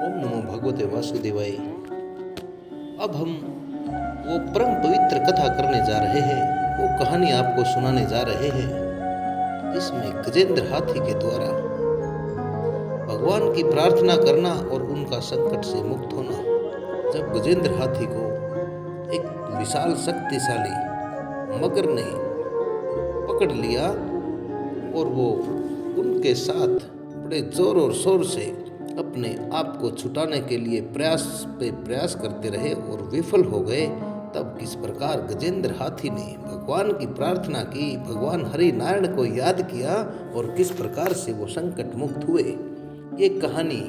ओम नमो भगवते वासुदेवाय। अब हम वो परम पवित्र कथा करने जा रहे हैं, वो कहानी आपको सुनाने जा रहे हैं जिसमें गजेंद्र हाथी के द्वारा भगवान की प्रार्थना करना और उनका संकट से मुक्त होना। जब गजेंद्र हाथी को एक विशाल शक्तिशाली मगर ने पकड़ लिया और वो उनके साथ बड़े जोर और शोर से अपने आप को छुटाने के लिए प्रयास करते रहे और विफल हो गए। तब किस प्रकार गजेंद्र हाथी ने भगवान की प्रार्थना की, भगवान हरि नारायण को याद किया और किस प्रकार से वो संकट मुक्त हुए, ये कहानी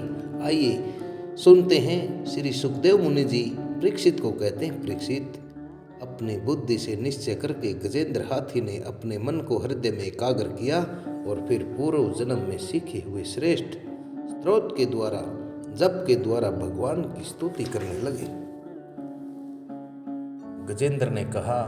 आइए सुनते हैं। श्री सुखदेव मुनि जी परीक्षित को कहते हैं, परीक्षित अपनी बुद्धि से निश्चय करके गजेंद्र हाथी ने अपने मन को हृदय में एकाग्र किया और फिर पूर्व जन्म में सीखे हुए श्रेष्ठ स्त्रोत के द्वारा, जप के द्वारा भगवान की स्तुति करने लगे। गजेंद्र ने कहा,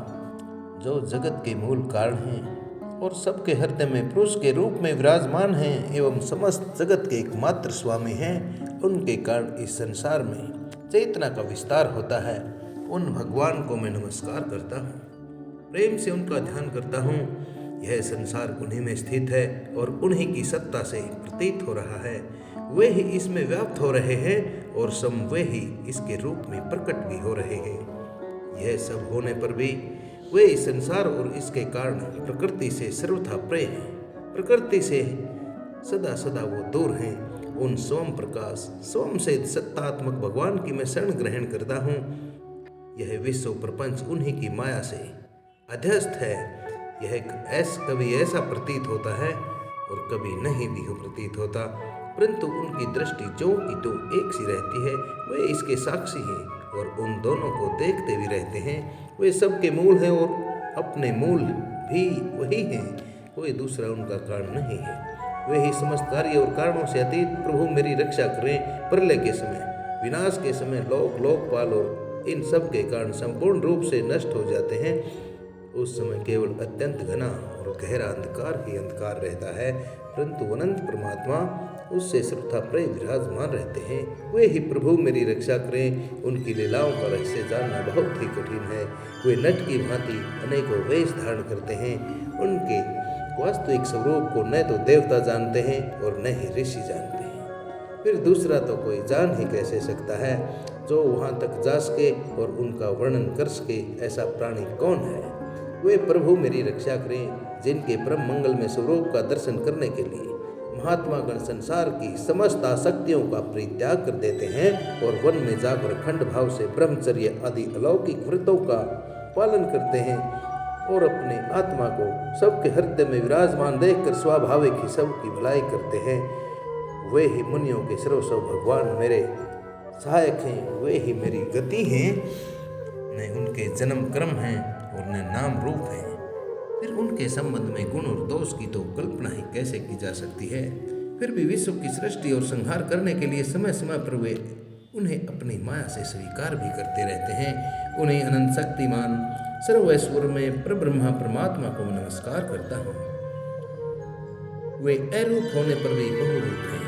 जो जगत के मूल कारण हैं और सबके हृदय में पुरुष के रूप में विराजमान हैं एवं समस्त जगत के एकमात्र स्वामी हैं, उनके कारण इस संसार में चेतना का विस्तार होता है। उन भगवान को मैं नमस्कार करता हूँ, प्रेम से उनका ध्यान करता हूँ। यह संसार उन्हीं में स्थित है और उन्हीं की सत्ता से प्रतीत हो रहा है। वे ही इसमें व्याप्त हो रहे हैं और स्वयं वे ही इसके रूप में प्रकट भी हो रहे हैं। यह सब होने पर भी वे इस संसार और इसके कारण प्रकृति से सर्वथा प्रिय हैं। प्रकृति से सदा सदा वो दूर हैं। उन स्वयं प्रकाश स्वयं से सत्तात्मक भगवान की मैं शरण ग्रहण करता हूँ। यह विश्व प्रपंच उन्हीं की माया से अध्यस्त है। यह कभी ऐसा प्रतीत होता है और कभी नहीं भी प्रतीत होता, परंतु उनकी दृष्टि जो की तो एक सी रहती है। वे इसके साक्षी हैं और उन दोनों को देखते भी रहते हैं। वे सबके मूल हैं और अपने मूल भी वही हैं, कोई दूसरा उनका कारण नहीं है। वे ही समस्त कार्य और कारणों से अतीत। प्रभु मेरी रक्षा करें। प्रलय के समय, विनाश के समय लोकपाल और इन सब के कारण संपूर्ण रूप से नष्ट हो जाते हैं। उस समय केवल अत्यंत घना और गहरा अंधकार ही अंधकार रहता है, परंतु अनंत परमात्मा उससे सर्वथा प्रिय विराजमान रहते हैं। वे ही प्रभु मेरी रक्षा करें। उनकी लीलाओं का रहस्य जानना बहुत ही कठिन है। वे नट की भांति अनेकों वेश धारण करते हैं। उनके वास्तविक स्वरूप को न तो देवता जानते हैं और न ही ऋषि जानते हैं। फिर दूसरा तो कोई जान ही कैसे सकता है जो वहाँ तक जा सके और उनका वर्णन कर सके, ऐसा प्राणी कौन है। वे प्रभु मेरी रक्षा करें, जिनके परम मंगल में स्वरूप का दर्शन करने के लिए महात्मा गण संसार की समस्त आसक्तियों का परित्याग कर देते हैं और वन में जाकर अखंड भाव से ब्रह्मचर्य आदि अलौकिक व्रतों का पालन करते हैं और अपने आत्मा को सबके हृदय में विराजमान देखकर स्वाभाविक ही सबकी भलाई करते हैं। वे ही मुनियों के सर्वस्व भगवान मेरे सहायक हैं। वे ही मेरी गति हैं, न उनके जन्म क्रम हैं और न नाम रूप है। फिर उनके संबंध में गुण और दोष की तो कल्पना ही कैसे की जा सकती है। फिर भी विश्व की सृष्टि और संहार करने के लिए समय समय पर वे उन्हें अपनी माया से स्वीकार भी करते रहते हैं। उन्हें अनंत शक्तिमान सर्वेश्वर में परब्रह्मा परमात्मा को नमस्कार करता हूँ। वे अरूप होने पर भी बहुरूप हैं।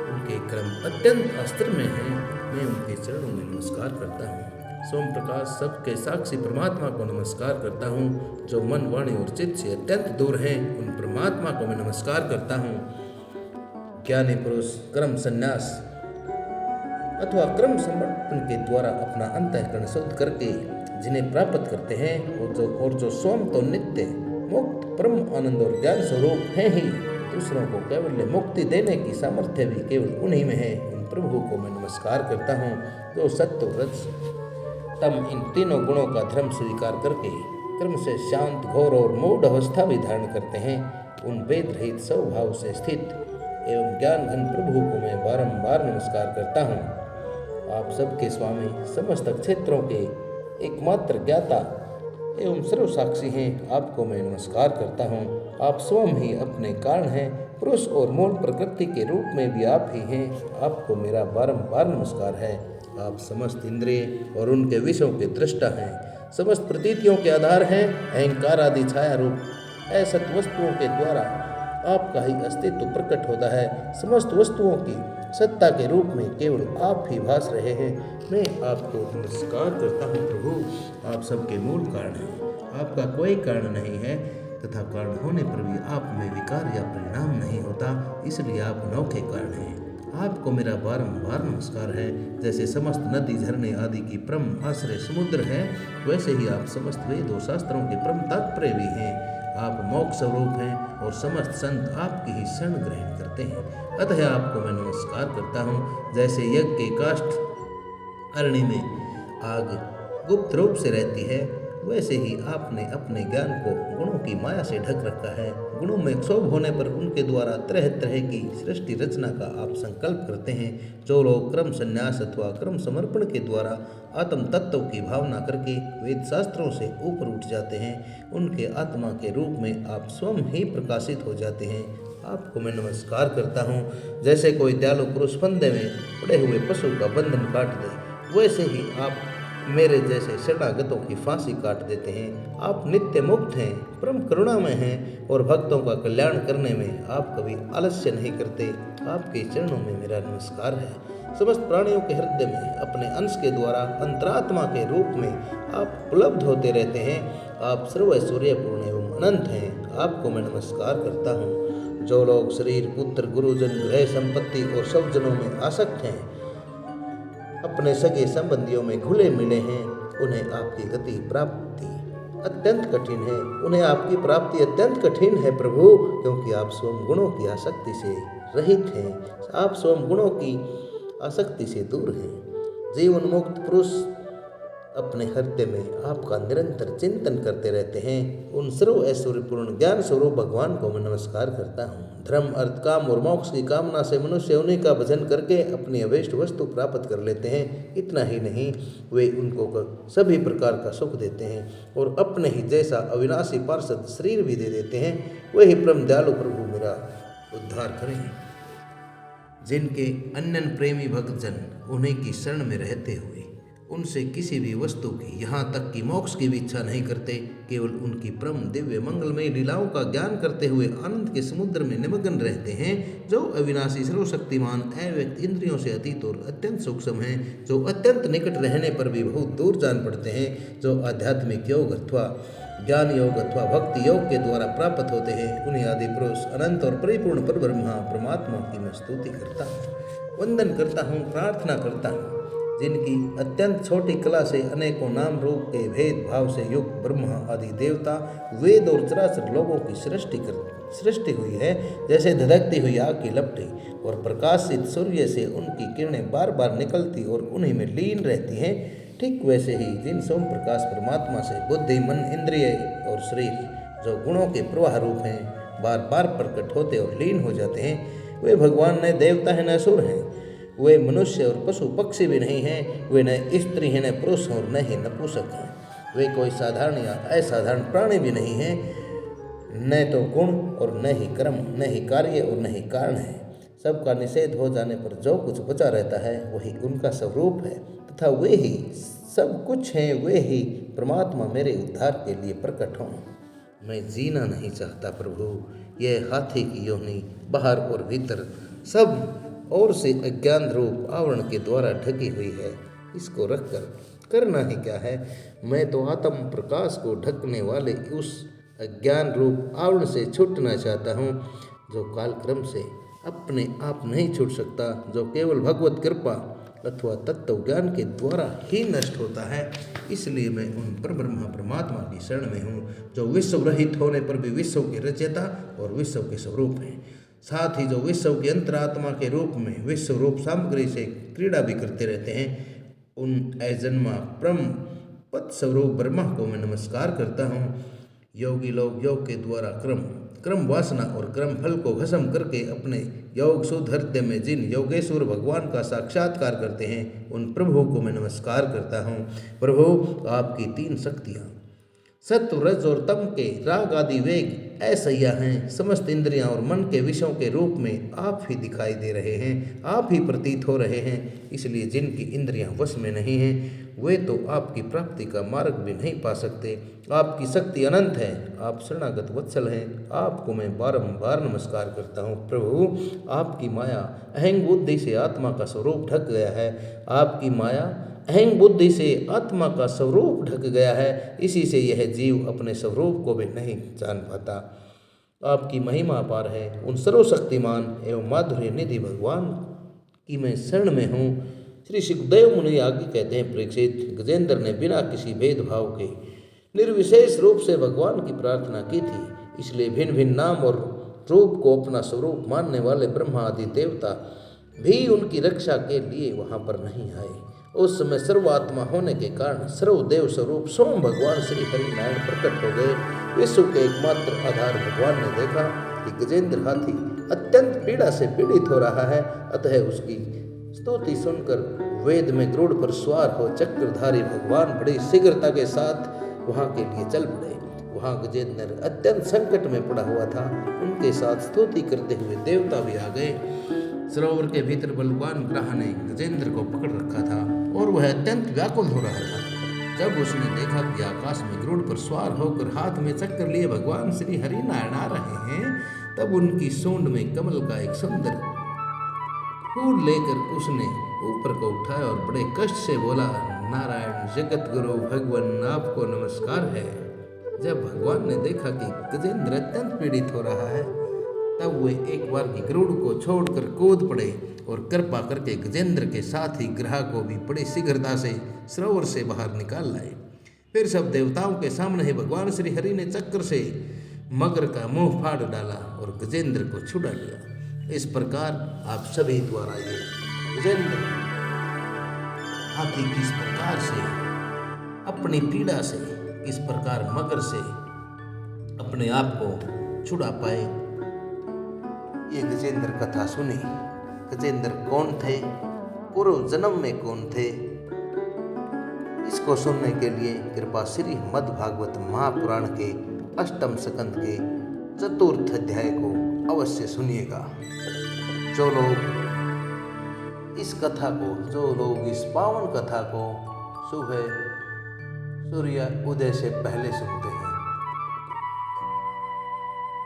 उनके क्रम अत्यंत अस्त्र में है। मैं उनके चरणों में नमस्कार करता हूँ। सोम प्रकाश सबके साक्षी परमात्मा को नमस्कार करता हूँ। जो मन वाणी और चित्त से अत्यंत दूर हैं, उन परमात्मा को मैं नमस्कार करता हूँ। ज्ञानी पुरुष कर्म संन्यास अथवा कर्म समर्पण के द्वारा अपना अंतःकरण शुद्ध करके जिन्हें प्राप्त करते हैं और जो स्वयं तो नित्य मुक्त परम आनंद और ज्ञान स्वरूप हैं ही, दूसरों को केवल मुक्ति देने की सामर्थ्य भी केवल उन्हीं में है। उन प्रभु को मैं नमस्कार करता हूँ जो सत्य रज तम इन तीनों गुणों का धर्म स्वीकार करके कर्म से शांत घोर और मूढ़ अवस्था भी धारण करते हैं। उन वेद रहित स्वभाव से स्थित एवं ज्ञान घन प्रभु को मैं बारंबार नमस्कार करता हूँ। आप सबके स्वामी, समस्त क्षेत्रों के एकमात्र ज्ञाता एवं सर्वसाक्षी हैं। आपको मैं नमस्कार करता हूँ। आप स्वयं ही अपने कारण हैं। पुरुष और मूल प्रकृति के रूप में भी आप ही हैं। आपको मेरा बारंबार नमस्कार है। आप समस्त इंद्रिय और उनके विषयों के दृष्टा हैं। समस्त प्रतीतियों के आधार हैं। अहंकार आदि छाया रूप असत वस्तुओं के द्वारा आपका ही अस्तित्व प्रकट होता है। समस्त वस्तुओं की सत्ता के रूप में केवल आप ही भास रहे हैं। मैं आपको नमस्कार करता हूँ प्रभु। आप सबके मूल कारण हैं, आपका कोई कारण नहीं है तथा कारण होने पर भी आप में विकार या परिणाम नहीं होता, इसलिए आप अनोखे कारण हैं। आपको मेरा बारंबार नमस्कार है। जैसे समस्त नदी झरने आदि की परम आश्रय समुद्र है, वैसे ही आप समस्त वेदों शास्त्रों के परम तात्पर्य भी हैं। आप मोक्ष स्वरूप हैं और समस्त संत आपकी ही शरण ग्रहण करते हैं। अतः आपको मैं नमस्कार करता हूँ। जैसे यज्ञ के काष्ठ अरण्य में आग गुप्त रूप से रहती है, वैसे ही आपने अपने ज्ञान को गुणों की माया से ढक रखा है। गुणों में क्षोभ होने पर उनके द्वारा तरह तरह की सृष्टि रचना का आप संकल्प करते हैं। जो लोग क्रम संन्यास अथवा क्रम समर्पण के द्वारा आत्म तत्व की भावना करके वेद शास्त्रों से ऊपर उठ जाते हैं, उनके आत्मा के रूप में आप स्वयं ही प्रकाशित हो जाते हैं। आपको मैं नमस्कार करता हूँ। जैसे कोई दयालु पुरुष फंदे में पड़े हुए पशु का बंधन काट दे, वैसे ही आप मेरे जैसे शरणागतों की फांसी काट देते हैं। आप नित्य मुक्त हैं, परम करुणामय हैं और भक्तों का कल्याण करने में आप कभी आलस्य नहीं करते। आपके चरणों में मेरा नमस्कार है। समस्त प्राणियों के हृदय में अपने अंश के द्वारा अंतरात्मा के रूप में आप उपलब्ध होते रहते हैं। आप सर्व ऐश्वर्यपूर्ण एवं अनंत हैं। आपको मैं नमस्कार करता हूँ। जो लोग शरीर, पुत्र, गुरुजन, गृह, संपत्ति और सब जनों में आसक्त हैं, अपने सगे संबंधियों में घुले मिले हैं, उन्हें आपकी गति प्राप्ति अत्यंत कठिन है। उन्हें आपकी प्राप्ति अत्यंत कठिन है प्रभु, क्योंकि आप स्वयं गुणों की आसक्ति से रहित हैं। आप स्वयं गुणों की आसक्ति से दूर हैं। जीवन मुक्त पुरुष अपने हृदय में आपका निरंतर चिंतन करते रहते हैं। उन सर्व ऐश्वर्यपूर्ण ज्ञान स्वरूप भगवान को मैं नमस्कार करता हूँ। धर्म, अर्थ, काम और मोक्ष की कामना से मनुष्य उन्हीं का भजन करके अपनी अभीष्ट वस्तु प्राप्त कर लेते हैं। इतना ही नहीं, वे उनको सभी प्रकार का सुख देते हैं और अपने ही जैसा अविनाशी पार्षद शरीर भी दे देते हैं। वही परम दयालु प्रभु मेरा उद्धार करें। जिनके अन्यन प्रेमी भक्तजन उन्हीं की शरण में रहते हुए उनसे किसी भी वस्तु की, यहाँ तक कि मोक्ष की भी इच्छा नहीं करते, केवल उनकी परम दिव्य मंगलमय लीलाओं का ज्ञान करते हुए आनंद के समुद्र में निमग्न रहते हैं। जो अविनाशी, सर्वशक्तिमान, अव्यक्त, इंद्रियों से अतीत और अत्यंत सूक्ष्म हैं, जो अत्यंत निकट रहने पर भी बहुत दूर जान पड़ते हैं, जो आध्यात्मिक योग अथवा ज्ञान योग अथवा भक्ति योग के द्वारा प्राप्त होते हैं, उन्हें आदि पुरुष, अनंत और परिपूर्ण परब्रह्मा परमात्मा की मैं स्तुति करता हूँ, वंदन करता हूँ, प्रार्थना करता हूँ। जिनकी अत्यंत छोटी कला से अनेकों नाम रूप के भेद भाव से युक्त ब्रह्मा आदि देवता, वेद और चराचर लोगों की सृष्टि हुई है। जैसे धधकती हुई आग की लपटें और प्रकाशित सूर्य से उनकी किरणें बार बार निकलती और उन्हीं में लीन रहती हैं, ठीक वैसे ही जिन सोम प्रकाश परमात्मा से बुद्धि, मन, इंद्रिय और शरीर, जो गुणों के प्रवाह रूप हैं, बार बार प्रकट होते और लीन हो जाते हैं, वे भगवान न देवता हैं न असुर हैं। वे मनुष्य और पशु पक्षी भी नहीं हैं। वे न स्त्री हैं, न पुरुष और न ही नपुंसक हैं। वे कोई साधारण या असाधारण प्राणी भी नहीं हैं। न तो गुण और न ही कर्म, न ही कार्य और न ही कारण है। सबका निषेध हो जाने पर जो कुछ बचा रहता है वही उनका स्वरूप है तथा वे ही सब कुछ हैं। वे ही परमात्मा मेरे उद्धार के लिए प्रकट हों। मैं जीना नहीं चाहता प्रभु। यह हाथी की योनि बाहर और भीतर सब और से अज्ञान रूप आवरण के द्वारा ढकी हुई है। इसको रखकर करना ही क्या है। मैं तो आत्म प्रकाश को ढकने वाले उस अज्ञान रूप आवरण से छूटना चाहता हूँ, जो कालक्रम से अपने आप नहीं छूट सकता, जो केवल भगवत कृपा अथवा तत्व ज्ञान के द्वारा ही नष्ट होता है। इसलिए मैं उन परब्रह्म परमात्मा की शरण में हूँ, जो विश्व रहित होने पर भी विश्व के रचयिता और विश्व के स्वरूप हैं। साथ ही जो विश्व की अंतरात्मा के रूप में विश्व रूप सामग्री से क्रीड़ा भी करते रहते हैं, उन अजन्मा परम पद स्वरूप ब्रह्मा को मैं नमस्कार करता हूँ। योगी लोग योग के द्वारा क्रम वासना और क्रम फल को भस्म करके अपने योग शुद्ध हृदय में जिन योगेश्वर भगवान का साक्षात्कार करते हैं, उन प्रभु को मैं नमस्कार करता हूँ। प्रभु, आपकी तीन शक्तियाँ सत्व रज और तम के राग आदि वेग ऐसैया हैं। समस्त इंद्रियां और मन के विषयों के रूप में आप ही दिखाई दे रहे हैं, आप ही प्रतीत हो रहे हैं। इसलिए जिनकी इंद्रियां वश में नहीं हैं वे तो आपकी प्राप्ति का मार्ग भी नहीं पा सकते। आपकी शक्ति अनंत है, आप शरणागत वत्सल हैं। आपको मैं बारंबार नमस्कार करता हूँ प्रभु। आपकी माया अहंग बुद्धि से आत्मा का स्वरूप ढक गया है। आपकी माया अहंग बुद्धि से आत्मा का स्वरूप ढक गया है, इसी से यह जीव अपने स्वरूप को भी नहीं जान पाता। आपकी महिमा अपार है। उन सर्वशक्तिमान एवं माधुर्य निधि भगवान की मैं शरण में हूँ। श्री सुखदेव मुनि आगे कहते हैं, परीक्षित, गजेंद्र ने बिना किसी भेदभाव के निर्विशेष रूप से भगवान की प्रार्थना की थी। इसलिए भिन्न भिन्न नाम और रूप को अपना स्वरूप मानने वाले ब्रह्मा आदि देवता भी उनकी रक्षा के लिए वहां पर नहीं आए। उस समय सर्वात्मा होने के कारण सर्वदेव स्वरूप स्वयं भगवान श्री हरिनारायण प्रकट हो गए। विश्व के एकमात्र आधार भगवान ने देखा कि गजेंद्र हाथी अत्यंत पीड़ा से पीड़ित हो रहा है, अतः उसकी स्तुति सुनकर वेद में गरुड़ पर सवार हो चक्रधारी भगवान बड़ी शीघ्रता के साथ वहां के लिए चल पड़े। वहां गजेंद्र अत्यंत संकट में पड़ा हुआ था। उनके साथ स्तुति करते हुए देवता भी आ गए। सरोवर के भीतर बलवान ग्रह ने गजेंद्र को पकड़ रखा था और वह अत्यंत व्याकुल हो रहा था। जब उसने देखा कि आकाश में गरुड़ पर सवार होकर हाथ में चक्कर लिए भगवान श्री हरिनारायण आ रहे हैं, तब उनकी सूंड में कमल का एक सुंदर फूल लेकर उसने ऊपर को उठाया और बड़े कष्ट से बोला, नारायण जगत गुरु भगवान आपको नमस्कार है। जब भगवान ने देखा कि गजेंद्र अत्यंत पीड़ित हो रहा है, तब वे एक बार की गरुड़ को छोड़कर कूद पड़े और कृपा करके गजेंद्र के साथ ही ग्रह को भी बड़ी शीघ्रता से सरोवर से बाहर निकाल लाए। फिर सब देवताओं के सामने ही भगवान श्री हरि ने चक्र से मगर का मुंह फाड़ डाला और गजेंद्र को छुड़ा लिया। इस प्रकार आप सभी द्वारा ये गजेंद्र हाथी किस प्रकार से अपनी पीड़ा से, किस प्रकार मगर से अपने आप को छुड़ा पाए, ये गजेंद्र कथा सुनी। गजेंद्र कौन थे, पूर्व जन्म में कौन थे, इसको सुनने के लिए कृपा श्री मद्भागवत महापुराण के अष्टम स्कंद के चतुर्थ अध्याय को अवश्य सुनिएगा। जो लोग इस कथा को, जो लोग इस पावन कथा को सुबह सूर्य उदय से पहले सुनते हैं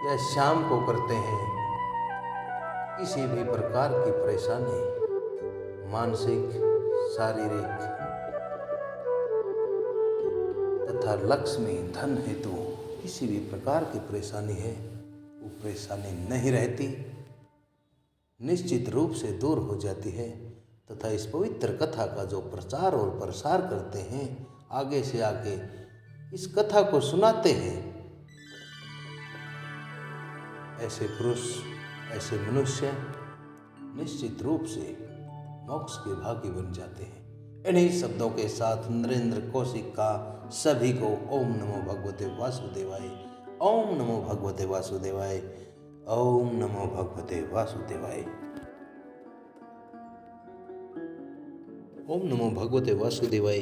या शाम को करते हैं, किसी भी प्रकार की परेशानी, मानसिक, शारीरिक तथा लक्ष्मी धन हेतु किसी भी प्रकार की परेशानी है, वो परेशानी नहीं रहती, निश्चित रूप से दूर हो जाती है। तथा इस पवित्र कथा का जो प्रचार और प्रसार करते हैं, आगे से आगे इस कथा को सुनाते हैं, ऐसे पुरुष, ऐसे मनुष्य निश्चित रूप से मोक्ष के भागी बन जाते हैं। इन्हीं शब्दों के साथ नरेंद्र कौशिक का सभी को ओम नमो भगवते वासुदेवाय, ओम नमो भगवते वासुदेवाय, ओम नमो भगवते वासुदेवाय, ओम नमो भगवते वासुदेवाय।